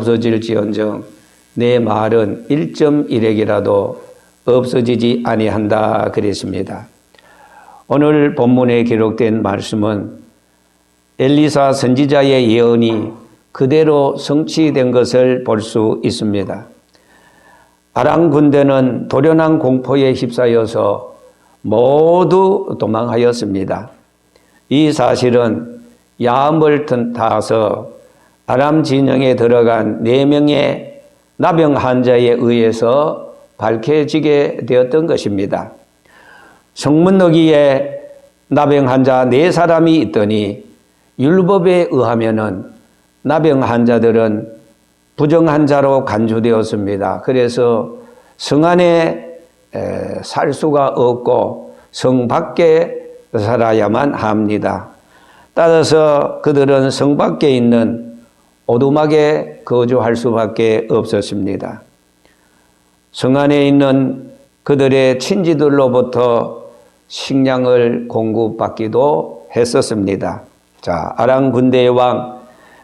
없어질지언정 내 말은 1.1핵이라도 없어지지 아니한다 그랬습니다. 오늘 본문에 기록된 말씀은 엘리사 선지자의 예언이 그대로 성취된 것을 볼 수 있습니다. 아람 군대는 도련한 공포에 휩싸여서 모두 도망하였습니다. 이 사실은 야음을 타서 아람 진영에 들어간 4명의 나병 환자에 의해서 밝혀지게 되었던 것입니다. 성문너기에 나병 환자 4사람이 있더니 율법에 의하면은 나병 환자들은 부정한 자로 간주되었습니다. 그래서 성 안에 살 수가 없고 성 밖에 살아야만 합니다. 따라서 그들은 성 밖에 있는 오두막에 거주할 수밖에 없었습니다. 성 안에 있는 그들의 친지들로부터 식량을 공급받기도 했었습니다. 자, 아람 군대의 왕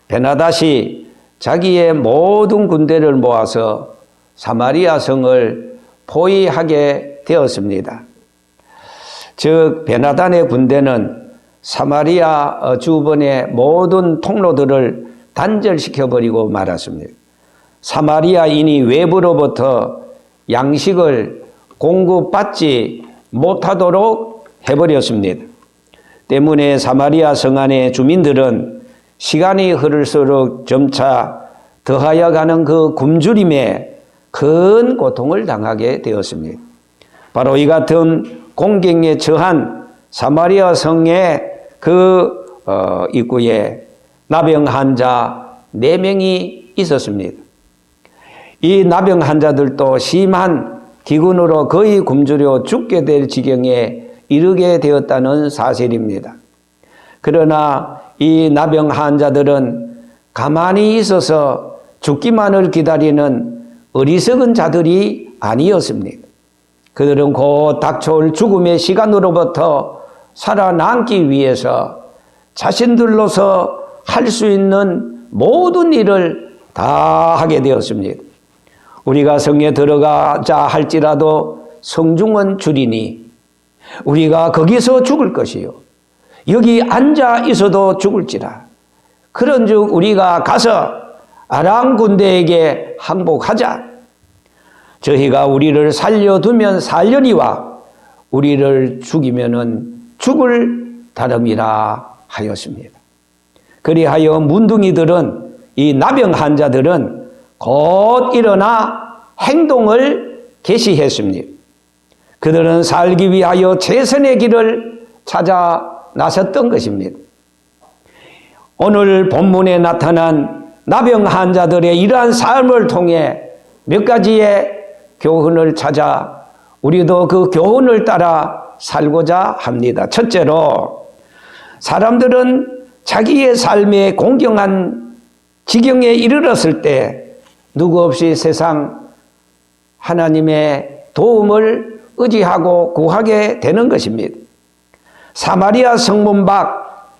베나닷이 자기의 모든 군대를 모아서 사마리아 성을 포위하게 되었습니다. 즉 베나단의 군대는 사마리아 주변의 모든 통로들을 단절시켜버리고 말았습니다. 사마리아인이 외부로부터 양식을 공급받지 못하도록 해버렸습니다. 때문에 사마리아 성 안의 주민들은 시간이 흐를수록 점차 더하여 가는 그 굶주림에 큰 고통을 당하게 되었습니다. 바로 이 같은 공경에 처한 사마리아 성의 그 입구에 나병 환자 4명이 있었습니다. 이 나병 환자들도 심한 기근으로 거의 굶주려 죽게 될 지경에 이르게 되었다는 사실입니다. 그러나 이 나병 환자들은 가만히 있어서 죽기만을 기다리는 어리석은 자들이 아니었습니다. 그들은 곧 닥쳐올 죽음의 시간으로부터 살아남기 위해서 자신들로서 할 수 있는 모든 일을 다 하게 되었습니다. 우리가 성에 들어가자 할지라도 성중은 주리니 우리가 거기서 죽을 것이요 여기 앉아 있어도 죽을지라. 그런즉 우리가 가서 아람 군대에게 항복하자. 저희가 우리를 살려두면 살려니와 우리를 죽이면은 죽을 다름이라 하였습니다. 그리하여 문둥이들은 이 나병 환자들은 곧 일어나 행동을 개시했습니다. 그들은 살기 위하여 최선의 길을 찾아 나섰던 것입니다. 오늘 본문에 나타난 나병 환자들의 이러한 삶을 통해 몇 가지의 교훈을 찾아 우리도 그 교훈을 따라 살고자 합니다. 첫째로 사람들은 자기의 삶에 공경한 지경에 이르렀을 때 누구 없이 세상 하나님의 도움을 의지하고 구하게 되는 것입니다. 사마리아 성문 밖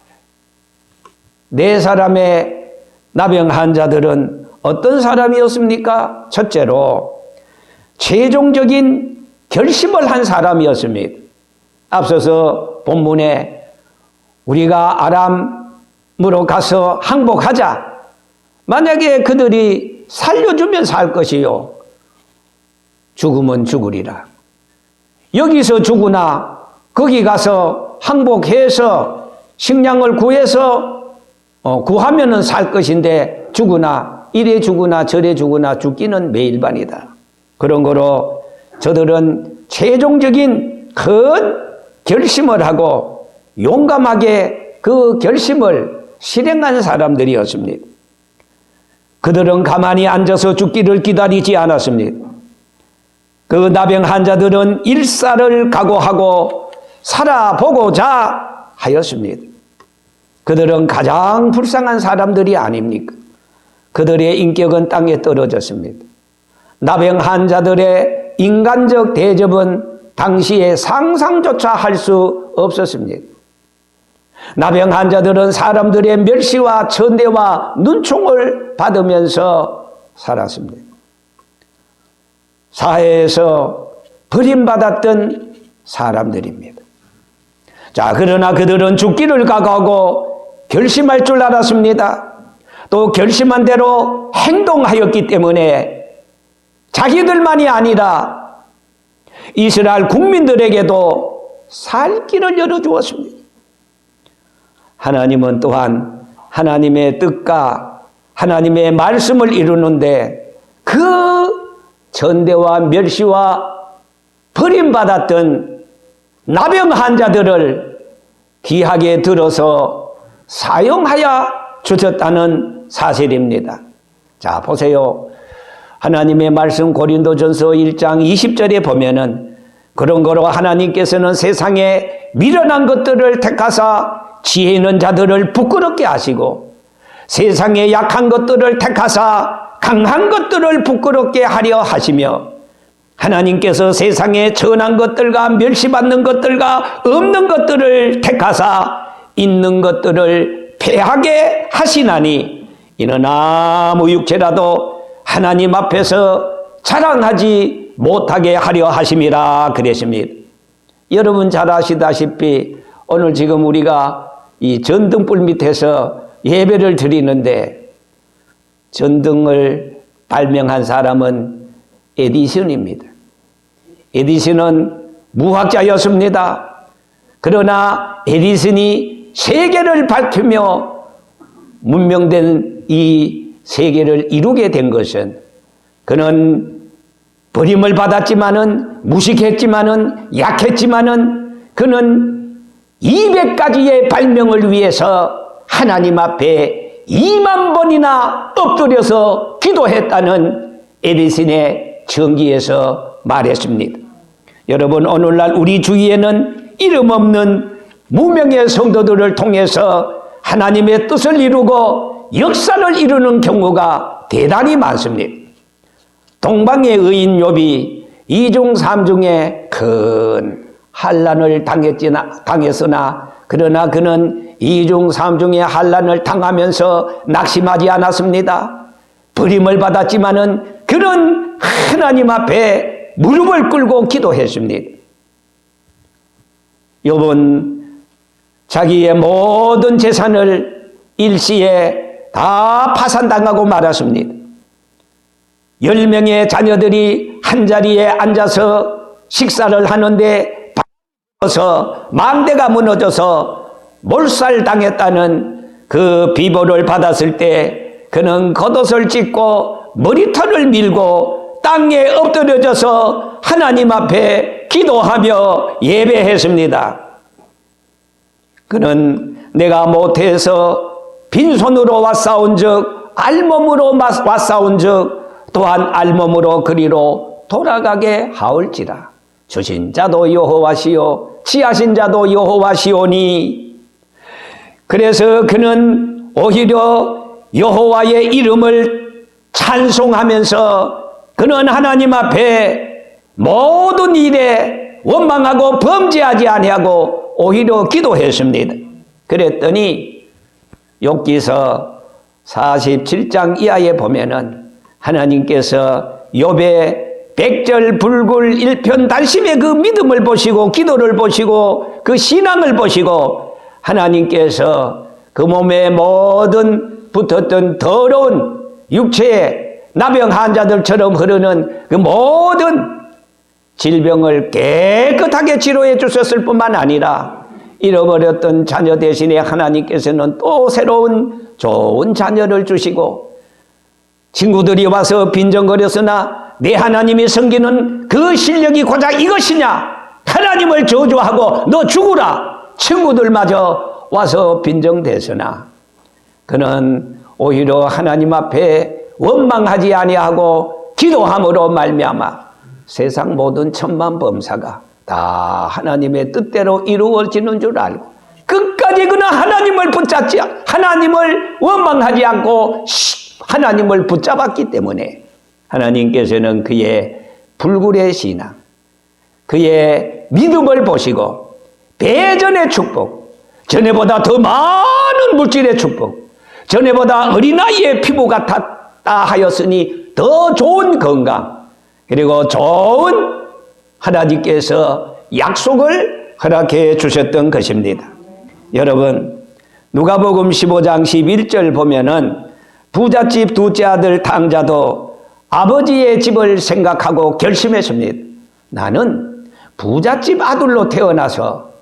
4사람의 나병 환자들은 어떤 사람이었습니까? 첫째로 최종적인 결심을 한 사람이었습니다. 앞서서 본문에 우리가 아람으로 가서 항복하자. 만약에 그들이 살려주면 살 것이요 죽으면 죽으리라. 여기서 죽으나 거기 가서 항복해서 식량을 구해서 구하면은 살 것인데 죽으나 이래 죽으나 저래 죽으나 죽기는 매일반이다. 그런 거로 저들은 최종적인 큰 결심을 하고 용감하게 그 결심을 실행한 사람들이었습니다. 그들은 가만히 앉아서 죽기를 기다리지 않았습니다. 그 나병 환자들은 일사를 각오하고 살아보고자 하였습니다. 그들은 가장 불쌍한 사람들이 아닙니까? 그들의 인격은 땅에 떨어졌습니다. 나병 환자들의 인간적 대접은 당시에 상상조차 할 수 없었습니다. 나병 환자들은 사람들의 멸시와 천대와 눈총을 받으면서 살았습니다. 사회에서 버림받았던 사람들입니다. 자, 그러나 그들은 죽기를 각오하고 결심할 줄 알았습니다. 또 결심한 대로 행동하였기 때문에 자기들만이 아니라 이스라엘 국민들에게도 살 길을 열어주었습니다. 하나님은 또한 하나님의 뜻과 하나님의 말씀을 이루는데 그 전대와 멸시와 버림받았던 나병 환자들을 귀하게 들어서 사용하여 주셨다는 사실입니다. 자, 보세요. 하나님의 말씀 고린도전서 1장 20절에 보면은 그런 거로 하나님께서는 세상에 미련한 것들을 택하사 지혜 있는 자들을 부끄럽게 하시고 세상에 약한 것들을 택하사 강한 것들을 부끄럽게 하려 하시며 하나님께서 세상에 전한 것들과 멸시받는 것들과 없는 것들을 택하사 있는 것들을 패하게 하시나니 이는 아무 육체라도 하나님 앞에서 자랑하지 못하게 하려 하심이라 그랬습니다. 여러분 잘 아시다시피 오늘 지금 우리가 이 전등불 밑에서 예배를 드리는데 전등을 발명한 사람은 에디슨입니다. 에디슨은 무학자였습니다. 그러나 에디슨이 세계를 밝히며 문명된 이 세계를 이루게 된 것은 그는 버림을 받았지만은 무식했지만은 약했지만은 그는 200가지의 발명을 위해서 하나님 앞에 2만 번이나 엎드려서 기도했다는 에디슨의 전기에서 말했습니다. 여러분 오늘날 우리 주위에는 이름 없는 무명의 성도들을 통해서 하나님의 뜻을 이루고 역사를 이루는 경우가 대단히 많습니다. 동방의 의인 욥이 2중 3중에 큰 환난을 당했으나 그러나 그는 2중 3중의 환난을 당하면서 낙심하지 않았습니다. 버림을 받았지만은 그는 하나님 앞에 무릎을 꿇고 기도했습니다. 욥은 자기의 모든 재산을 일시에 다 파산당하고 말았습니다. 10명의 자녀들이 한자리에 앉아서 식사를 하는데 망대가 무너져서 몰살당했다는 그 비보를 받았을 때 그는 겉옷을 찢고 머리털을 밀고 땅에 엎드려져서 하나님 앞에 기도하며 예배했습니다. 그는 내가 못해서 빈손으로 왔사온 즉 알몸으로 왔사온 즉 또한 알몸으로 그리로 돌아가게 하올지라. 주신 자도 여호와시요 취하신 자도 여호와시오니. 그래서 그는 오히려 여호와의 이름을 찬송하면서 그는 하나님 앞에 모든 일에 원망하고 범죄하지 아니하고 오히려 기도했습니다. 그랬더니 욥기서 47장 이하에 보면은 하나님께서 욥의 백절불굴 일편단심의 그 믿음을 보시고 기도를 보시고 그 신앙을 보시고 하나님께서 그 몸에 모든 붙었던 더러운 육체에 나병 환자들처럼 흐르는 그 모든 질병을 깨끗하게 치료해 주셨을 뿐만 아니라 잃어버렸던 자녀 대신에 하나님께서는 또 새로운 좋은 자녀를 주시고 친구들이 와서 빈정거렸으나 내 하나님이 섬기는 그 실력이 고작 이것이냐? 하나님을 저주하고 너 죽으라! 친구들마저 와서 빈정대으나 그는 오히려 하나님 앞에 원망하지 아니하고 기도함으로 말미암아 세상 모든 천만 범사가 다 하나님의 뜻대로 이루어지는 줄 알고 끝까지 그는 하나님을 붙잡지 하나님을 원망하지 않고 하나님을 붙잡았기 때문에 하나님께서는 그의 불굴의 신앙, 그의 믿음을 보시고 배전의 축복, 전에보다 더 많은 물질의 축복, 전에보다 어린아이의 피부 같아 하였으니 더 좋은 건강, 그리고 좋은 하나님께서 약속을 허락해 주셨던 것입니다. 여러분, 누가복음 15장 11절 보면은 부잣집 둘째 아들 탕자도 아버지의 집을 생각하고 결심했습니다. 나는 부잣집 아들로 태어나서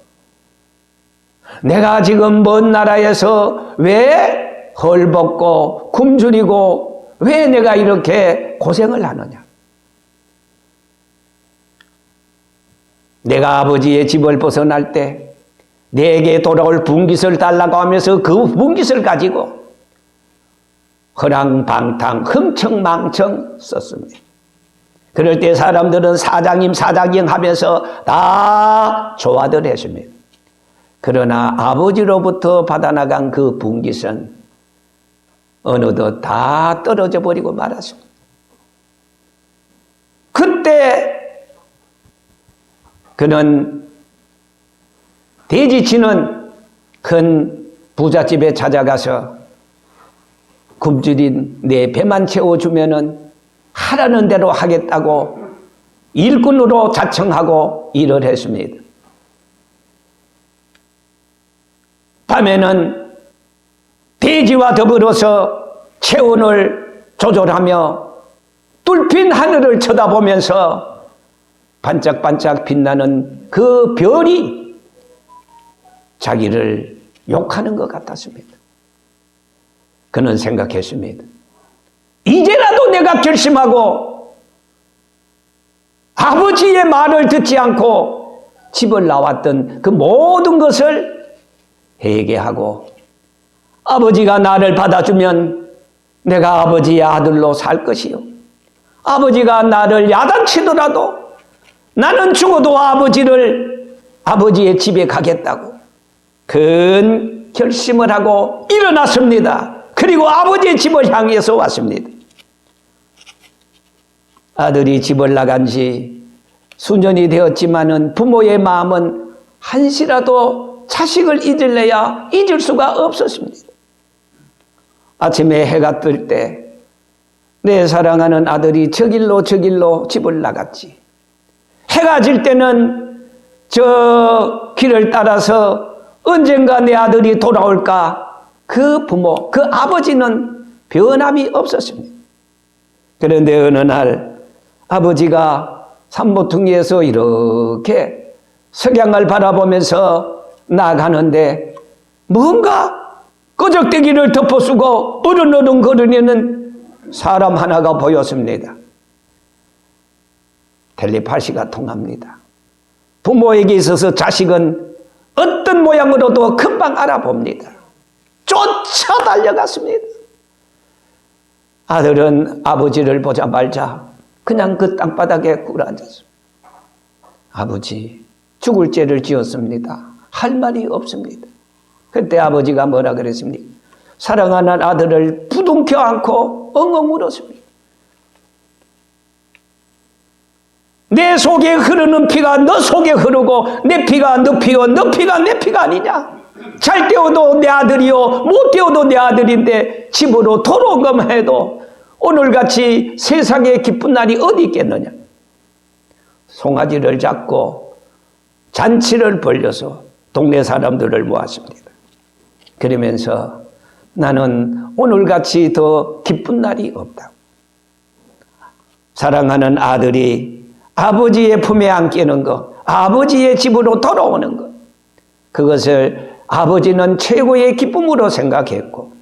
내가 지금 먼 나라에서 왜 헐벗고 굶주리고 왜 내가 이렇게 고생을 하느냐. 내가 아버지의 집을 벗어날 때 내게 돌아올 분깃을 달라고 하면서 그 분깃을 가지고 허랑방탕 흥청망청 썼습니다. 그럴 때 사람들은 사장님 하면서 다 좋아들 했습니다. 그러나 아버지로부터 받아나간 그 분깃은 어느덧 다 떨어져 버리고 말았습니다. 그때 그는 돼지치는 큰 부잣집에 찾아가서 굶주린 내 배만 채워주면은 하라는 대로 하겠다고 일꾼으로 자청하고 일을 했습니다. 밤에는 돼지와 더불어서 체온을 조절하며 뚫힌 하늘을 쳐다보면서 반짝반짝 빛나는 그 별이 자기를 욕하는 것 같았습니다. 그는 생각했습니다. 이제라도 내가 결심하고 아버지의 말을 듣지 않고 집을 나왔던 그 모든 것을 회개하고 아버지가 나를 받아주면 내가 아버지의 아들로 살 것이요. 아버지가 나를 야단치더라도 나는 죽어도 아버지의 집에 가겠다고 큰 결심을 하고 일어났습니다. 그리고 아버지의 집을 향해서 왔습니다. 아들이 집을 나간 지 수년이 되었지만은 부모의 마음은 한시라도 자식을 잊을래야 잊을 수가 없었습니다. 아침에 해가 뜰 때 내 사랑하는 아들이 저 길로 집을 나갔지. 해가 질 때는 저 길을 따라서 언젠가 내 아들이 돌아올까? 그 부모, 그 아버지는 변함이 없었습니다. 그런데 어느 날 아버지가 산모퉁이에서 이렇게 석양을 바라보면서 나가는데 뭔가 꺼적대기를 덮어쓰고 어른어른 거르려는 사람 하나가 보였습니다. 텔레파시가 통합니다. 부모에게 있어서 자식은 어떤 모양으로도 금방 알아봅니다. 쫓아 달려갔습니다. 아들은 아버지를 보자마자 그냥 그 땅바닥에 꿇어앉았습니다. 아버지, 죽을 죄를 지었습니다. 할 말이 없습니다. 그때 아버지가 뭐라 그랬습니까? 사랑하는 아들을 부둥켜 안고 엉엉 울었습니다. 내 속에 흐르는 피가 너 속에 흐르고 내 피가 너 피요 너 피가 내 피가 아니냐. 잘 때워도 내 아들이요 못 때워도 내 아들인데 집으로 돌아온 것만 해도 오늘같이 세상에 기쁜 날이 어디 있겠느냐. 송아지를 잡고 잔치를 벌려서 동네 사람들을 모았습니다. 그러면서 나는 오늘같이 더 기쁜 날이 없다. 사랑하는 아들이 아버지의 품에 안기는 것, 아버지의 집으로 돌아오는 것, 그것을 아버지는 최고의 기쁨으로 생각했고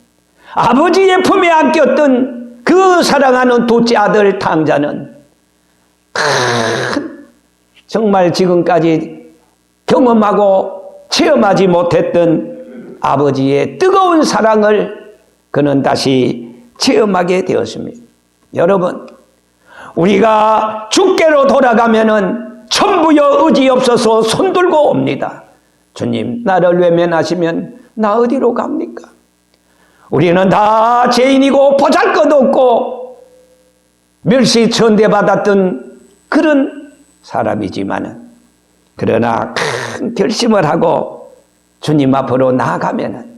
아버지의 품에 안겼던 그 사랑하는 둘째 아들 탕자는 정말 지금까지 경험하고 체험하지 못했던 아버지의 뜨거운 사랑을 그는 다시 체험하게 되었습니다. 여러분, 우리가 주께로 돌아가면은 천부여 의지 없어서 손들고 옵니다. 주님, 나를 외면하시면 나 어디로 갑니까? 우리는 다 죄인이고 보잘것없고 멸시천대받았던 그런 사람이지만은 그러나 큰 결심을 하고 주님 앞으로 나아가면은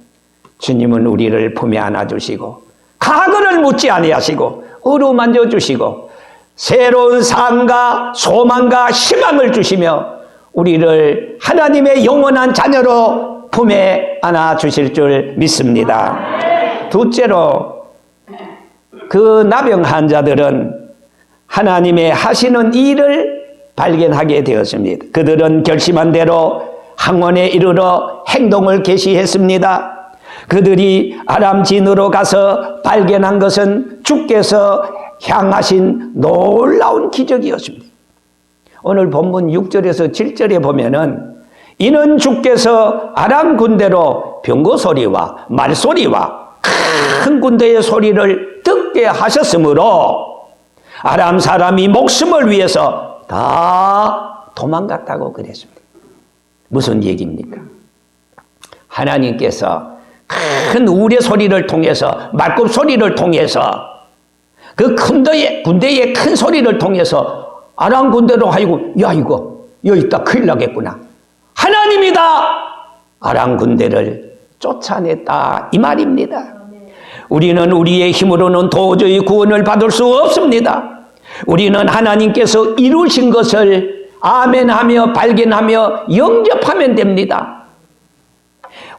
주님은 우리를 품에 안아주시고 과거를 묻지 아니하시고 어루만져 주시고 새로운 삶과 소망과 희망을 주시며 우리를 하나님의 영원한 자녀로 품에 안아 주실 줄 믿습니다. 둘째로 그 나병 환자들은 하나님의 하시는 일을 발견하게 되었습니다. 그들은 결심한 대로 항원에 이르러 행동을 개시했습니다. 그들이 아람 진으로 가서 발견한 것은 주께서 향하신 놀라운 기적이었습니다. 오늘 본문 6절에서 7절에 보면은 이는 주께서 아람 군대로 병거 소리와 말소리와 큰 군대의 소리를 듣게 하셨으므로 아람 사람이 목숨을 위해서 다 도망갔다고 그랬습니다. 무슨 얘기입니까? 하나님께서 큰 우레 소리를 통해서 말굽 소리를 통해서 그 군대의 큰 소리를 통해서 아람 군대로 하여금 야 이거 여기 있다 큰일 나겠구나. 하나님이다. 아람 군대를 쫓아냈다 이 말입니다. 우리는 우리의 힘으로는 도저히 구원을 받을 수 없습니다. 우리는 하나님께서 이루신 것을 아멘하며 발견하며 영접하면 됩니다.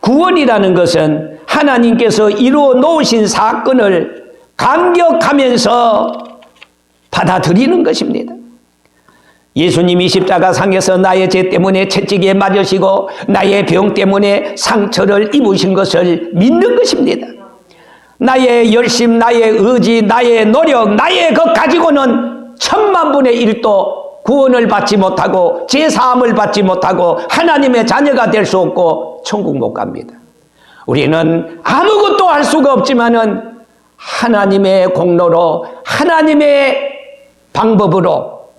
구원이라는 것은 하나님께서 이루어 놓으신 사건을 감격하면서 받아들이는 것입니다. 예수님이 십자가상에서 나의 죄 때문에 채찍에 맞으시고 나의 병 때문에 상처를 입으신 것을 믿는 것입니다. 나의 열심, 나의 의지, 나의 노력, 나의 것 가지고는 1000만분의 1도 구원을 받지 못하고 제사함을 받지 못하고 하나님의 자녀가 될 수 없고 천국 못 갑니다. 우리는 아무것도 할 수가 없지만은 하나님의 공로로 하나님의 방법으로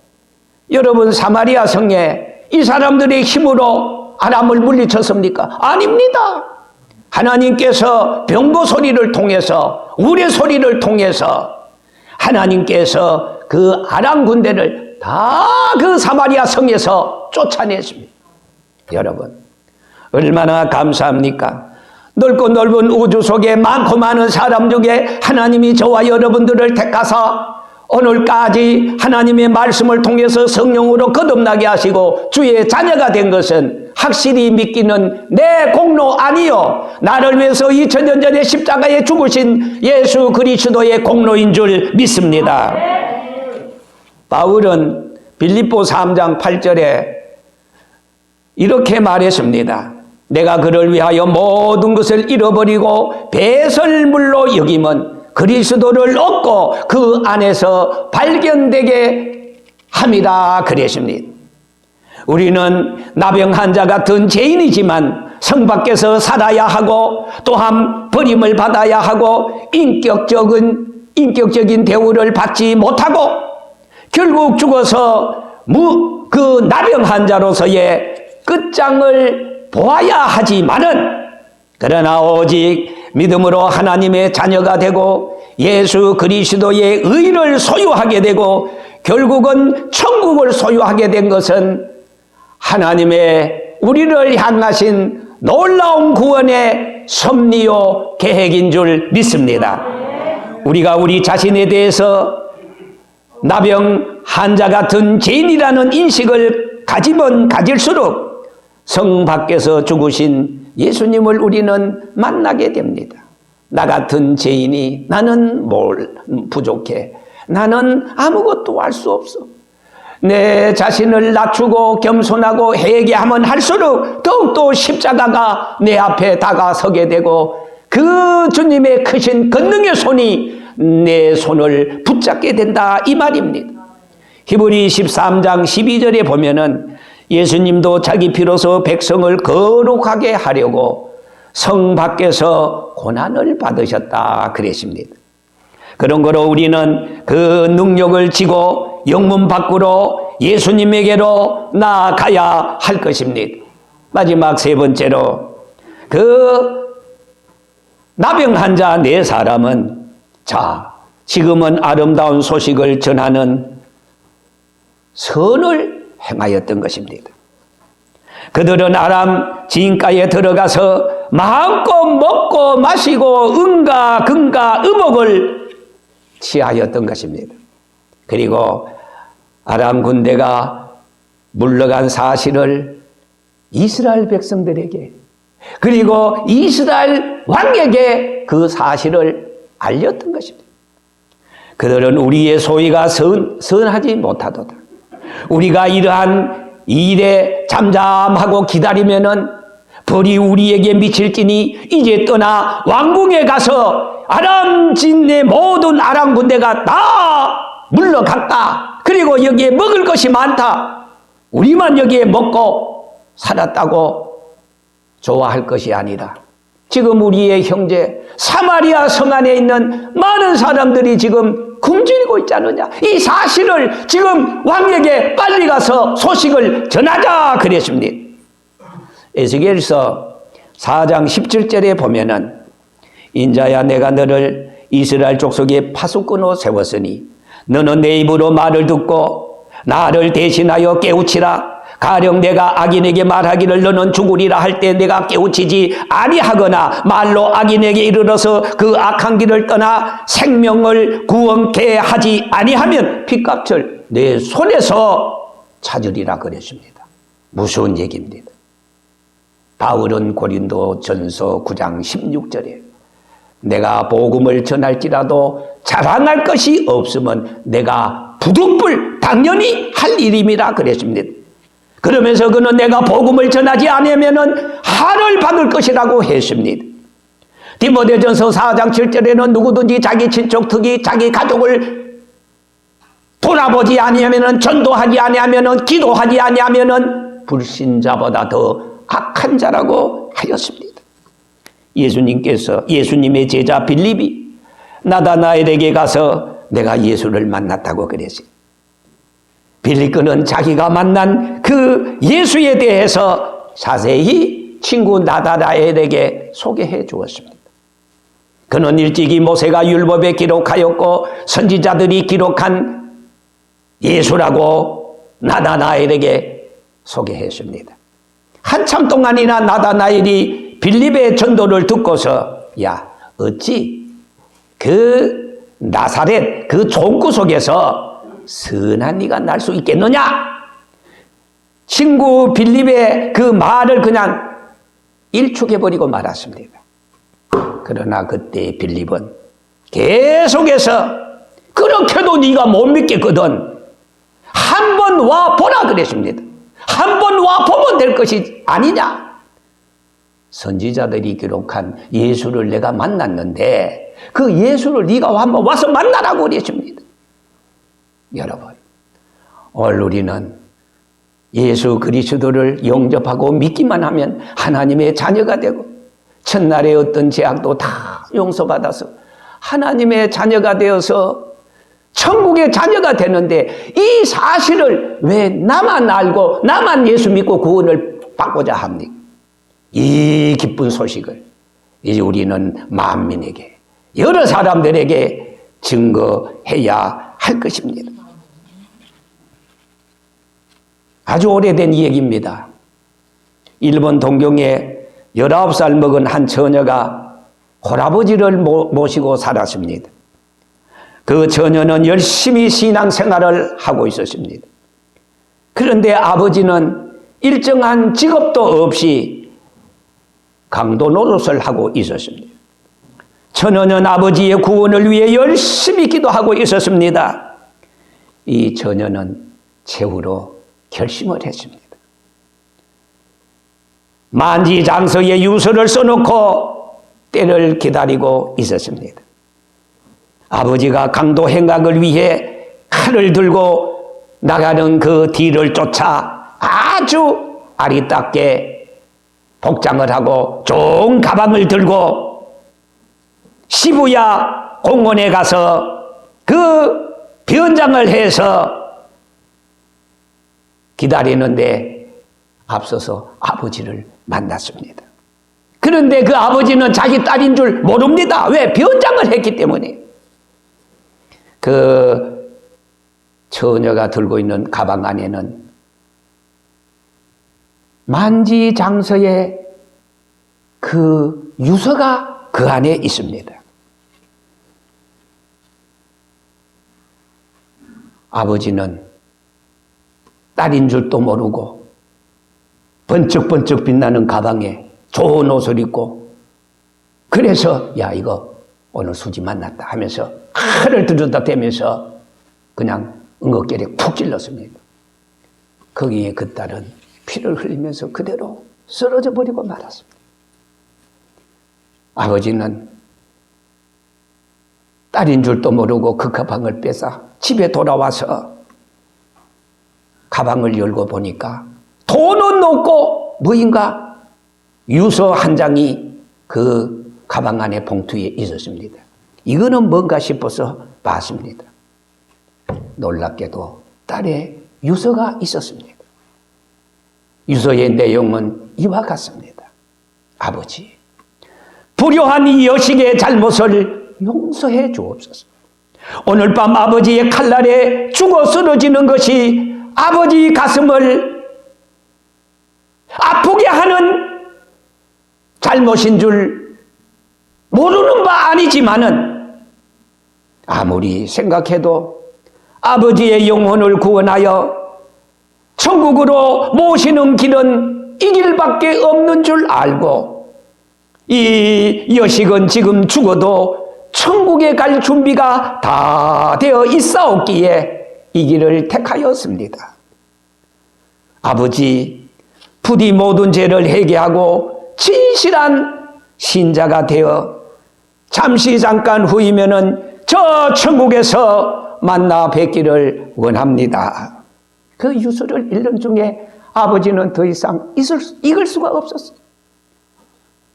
여러분 사마리아 성에 이 사람들의 힘으로 아람을 물리쳤습니까? 아닙니다. 하나님께서 병거 소리를 통해서 우레 소리를 통해서 하나님께서 그 아람 군대를 다 그 사마리아 성에서 쫓아냈습니다. 여러분 얼마나 감사합니까? 넓고 넓은 우주 속에 많고 많은 사람 중에 하나님이 저와 여러분들을 택하사 오늘까지 하나님의 말씀을 통해서 성령으로 거듭나게 하시고 주의 자녀가 된 것은 확실히 믿기는 내 공로 아니요 나를 위해서 2000년 전에 십자가에 죽으신 예수 그리스도의 공로인 줄 믿습니다. 바울은 빌립보 3장 8절에 이렇게 말했습니다. 내가 그를 위하여 모든 것을 잃어버리고 배설물로 여김은 그리스도를 얻고 그 안에서 발견되게 함이라 그랬습니다. 우리는 나병 환자 같은 죄인이지만 성 밖에서 살아야 하고 또한 버림을 받아야 하고 인격적인 대우를 받지 못하고 결국 죽어서 그 나병 환자로서의 끝장을 보아야 하지만은 그러나 오직 믿음으로 하나님의 자녀가 되고 예수 그리스도의 의를 소유하게 되고 결국은 천국을 소유하게 된 것은 하나님의 우리를 향하신 놀라운 구원의 섭리요 계획인 줄 믿습니다. 우리가 우리 자신에 대해서 나병 환자 같은 죄인이라는 인식을 가지면 가질수록 성 밖에서 죽으신 예수님을 우리는 만나게 됩니다. 나 같은 죄인이 나는 부족해. 나는 아무것도 할 수 없어. 내 자신을 낮추고 겸손하고 회개하면 할수록 더욱더 십자가가 내 앞에 다가서게 되고 그 주님의 크신 권능의 손이 내 손을 붙잡게 된다 이 말입니다. 히브리 13장 12절에 보면은 예수님도 자기 피로서 백성을 거룩하게 하려고 성 밖에서 고난을 받으셨다 그랬습니다. 그런 거로 우리는 그 능력을 지고 영문 밖으로 예수님에게로 나아가야 할 것입니다. 마지막 세 번째로 그 나병 환자 4사람은 지금은 아름다운 소식을 전하는 선을 행하였던 것입니다. 그들은 아람 진가에 들어가서 마음껏 먹고 마시고 은과 금과 의복을 취하였던 것입니다. 그리고 아람 군대가 물러간 사실을 이스라엘 백성들에게 그리고 이스라엘 왕에게 그 사실을 알렸던 것입니다. 그들은 우리의 소위가 선하지 못하도다. 우리가 이러한 일에 잠잠하고 기다리면은 벌이 우리에게 미칠지니 이제 떠나 왕궁에 가서 아람 진의 모든 아람 군대가 다 물러갔다. 그리고 여기에 먹을 것이 많다. 우리만 여기에 먹고 살았다고 좋아할 것이 아니라 지금 우리의 형제 사마리아 성 안에 있는 많은 사람들이 지금 굶주리고 있지 않느냐. 이 사실을 지금 왕에게 빨리 가서 소식을 전하자 그랬습니다. 에스겔서 4장 17절에 보면은 인자야 내가 너를 이스라엘 족속의 파수꾼으로 세웠으니 너는 내 입으로 말을 듣고 나를 대신하여 깨우치라. 가령 내가 악인에게 말하기를 너는 죽으리라 할 때 내가 깨우치지 아니하거나 말로 악인에게 이르러서 그 악한 길을 떠나 생명을 구원케 하지 아니하면 핏값을 내 손에서 찾으리라 그랬습니다. 무서운 얘기입니다. 바울은 고린도 전서 9장 16절에 내가 복음을 전할지라도 자랑할 것이 없으면 내가 부득불 당연히 할 일임이라 그랬습니다. 그러면서 그는 내가 복음을 전하지 않으면 한을 받을 것이라고 했습니다. 디모데전서 4장 7절에는 누구든지 자기 친척 특히 자기 가족을 돌아보지 아니하면 전도하지 아니하면 기도하지 아니하면 불신자보다 더 악한 자라고 하였습니다. 예수님의 제자 빌립이 나다나엘에게 가서 내가 예수를 만났다고 그랬어요. 빌립은 자기가 만난 그 예수에 대해서 자세히 친구 나다나엘에게 소개해 주었습니다. 그는 일찍이 모세가 율법에 기록하였고 선지자들이 기록한 예수라고 나다나엘에게 소개했습니다. 한참 동안이나 나다나엘이 빌립의 전도를 듣고서 야 어찌 그 나사렛 그 종구 속에서 선한 이가 날 수 있겠느냐? 친구 빌립의 그 말을 그냥 일축해버리고 말았습니다. 그러나 그때 빌립은 계속해서 그렇게도 네가 못 믿겠거든. 한 번 와 보라 그랬습니다. 한 번 와 보면 될 것이 아니냐? 선지자들이 기록한 예수를 내가 만났는데 그 예수를 네가 한번 와서 만나라고 그랬습니다. 여러분, 오늘 우리는 예수 그리스도를 영접하고 믿기만 하면 하나님의 자녀가 되고 첫날의 어떤 죄악도 다 용서받아서 하나님의 자녀가 되어서 천국의 자녀가 되는데 이 사실을 왜 나만 알고 나만 예수 믿고 구원을 받고자 합니까? 이 기쁜 소식을 이제 우리는 만민에게 여러 사람들에게 증거해야 할 것입니다. 아주 오래된 얘기입니다. 일본 동경에 19살 먹은 한 처녀가 할아버지를 모시고 살았습니다. 그 처녀는 열심히 신앙생활을 하고 있었습니다. 그런데 아버지는 일정한 직업도 없이 강도 노릇을 하고 있었습니다. 처녀는 아버지의 구원을 위해 열심히 기도하고 있었습니다. 이 처녀는 최후로 결심을 했습니다. 만지장서에 유서를 써놓고 때를 기다리고 있었습니다. 아버지가 강도 행각을 위해 칼을 들고 나가는 그 뒤를 쫓아 아주 아리답게 복장을 하고 좋은 가방을 들고 시부야 공원에 가서 그 변장을 해서 기다리는데 앞서서 아버지를 만났습니다. 그런데 그 아버지는 자기 딸인 줄 모릅니다. 왜? 변장을 했기 때문에. 그 처녀가 들고 있는 가방 안에는 만지장서의 그 유서가 그 안에 있습니다. 아버지는 딸인 줄도 모르고 번쩍번쩍 빛나는 가방에 좋은 옷을 입고, 그래서 야 이거 오늘 수지 만났다 하면서 칼을 들여다대면서 그냥 응어결에 푹 찔렀습니다. 거기에 그 딸은 피를 흘리면서 그대로 쓰러져 버리고 말았습니다. 아버지는 딸인 줄도 모르고 그 가방을 빼서 집에 돌아와서 가방을 열고 보니까 돈은 없고 뭐인가 유서 한 장이 그 가방 안에 봉투에 있었습니다. 이거는 뭔가 싶어서 봤습니다. 놀랍게도 딸의 유서가 있었습니다. 유서의 내용은 이와 같습니다. 아버지, 불효한 이 여식의 잘못을 용서해 주옵소서. 오늘 밤 아버지의 칼날에 죽어 쓰러지는 것이 아버지 가슴을 아프게 하는 잘못인 줄 모르는 바 아니지만은 아무리 생각해도 아버지의 영혼을 구원하여 천국으로 모시는 길은 이 길밖에 없는 줄 알고, 이 여식은 지금 죽어도 천국에 갈 준비가 다 되어 있사옵기에 이 길을 택하였습니다. 아버지, 부디 모든 죄를 회개하고 진실한 신자가 되어 잠시 잠깐 후이면은 저 천국에서 만나 뵙기를 원합니다. 그 유서를 읽는 중에 아버지는 더 이상 읽을 수가 없었어요.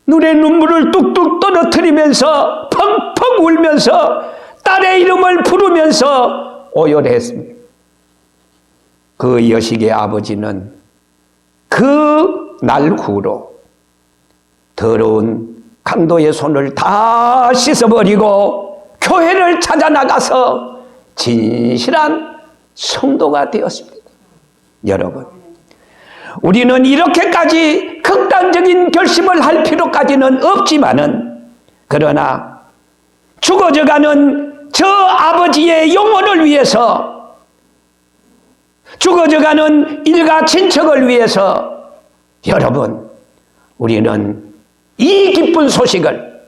눈에 눈물을 뚝뚝 떨어뜨리면서 펑펑 울면서 딸의 이름을 부르면서 오열했습니다. 그 여식의 아버지는 그 날 후로 더러운 강도의 손을 다 씻어버리고 교회를 찾아 나가서 진실한 성도가 되었습니다. 여러분, 우리는 이렇게까지 극단적인 결심을 할 필요까지는 없지만은, 그러나 죽어져가는 저 아버지의 영혼을 위해서, 죽어져가는 일가 친척을 위해서 여러분, 우리는 이 기쁜 소식을,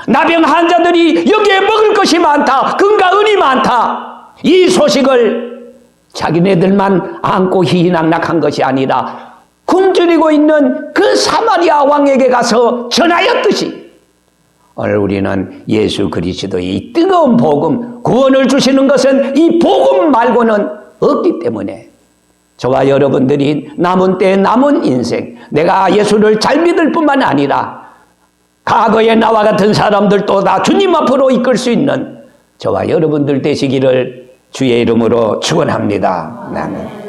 나병 환자들이 여기에 먹을 것이 많다, 금과 은이 많다, 이 소식을 자기네들만 안고 희희낙낙한 것이 아니라 굶주리고 있는 그 사마리아 왕에게 가서 전하였듯이, 오늘 우리는 예수 그리스도의 이 뜨거운 복음, 구원을 주시는 것은 이 복음 말고는 없기 때문에 저와 여러분들이 남은 때 남은 인생, 내가 예수를 잘 믿을 뿐만 아니라 과거에 나와 같은 사람들도 다 주님 앞으로 이끌 수 있는 저와 여러분들 되시기를 주의 이름으로 축원합니다. 아멘.